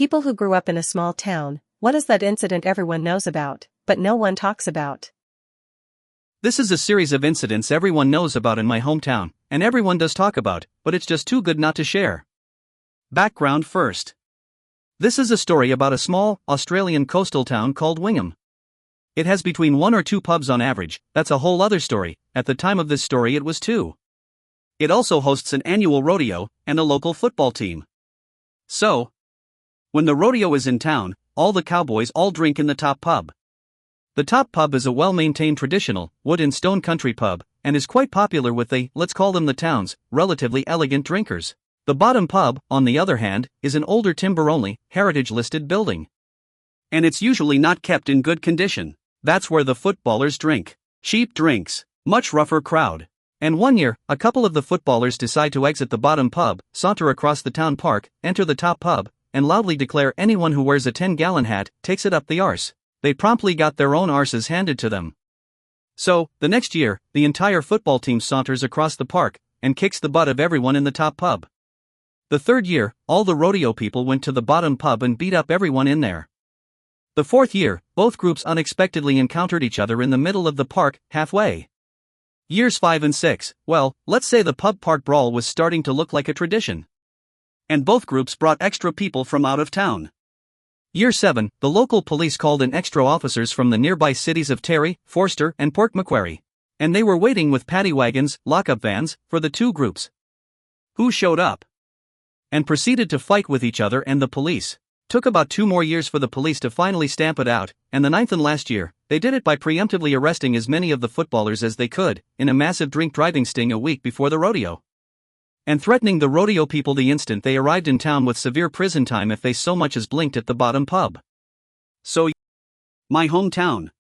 People who grew up in a small town, what is that incident everyone knows about, but no one talks about? This is a series of incidents everyone knows about in my hometown, and everyone does talk about, but it's just too good not to share. Background first. This is a story about a small, Australian coastal town called Wingham. It has between 1 or 2 pubs on average. That's a whole other story. At the time of this story it was 2. It also hosts an annual rodeo, and a local football team. So, when the rodeo is in town, all the cowboys all drink in the top pub. The top pub is a well-maintained traditional, wood and stone country pub, and is quite popular with the, let's call them the town's, relatively elegant drinkers. The bottom pub, on the other hand, is an older timber-only, heritage-listed building. And it's usually not kept in good condition. That's where the footballers drink. Cheap drinks, much rougher crowd. And one year, a couple of the footballers decide to exit the bottom pub, saunter across the town park, enter the top pub, and loudly declare anyone who wears a 10-gallon hat takes it up the arse. They promptly got their own arses handed to them. So, the next year, the entire football team saunters across the park, and kicks the butt of everyone in the top pub. The third year, all the rodeo people went to the bottom pub and beat up everyone in there. The fourth year, both groups unexpectedly encountered each other in the middle of the park, halfway. Years 5 and 6, well, let's say the pub park brawl was starting to look like a tradition. And both groups brought extra people from out of town. Year 7, the local police called in extra officers from the nearby cities of Terry, Forster, and Port Macquarie. And they were waiting with paddy wagons, lockup vans, for the two groups. Who showed up? And proceeded to fight with each other and the police. Took about 2 more years for the police to finally stamp it out, and the 9th and last year, they did it by preemptively arresting as many of the footballers as they could, in a massive drink-driving sting a week before the rodeo. And threatening the rodeo people the instant they arrived in town with severe prison time if they so much as blinked at the bottom pub. So, my hometown.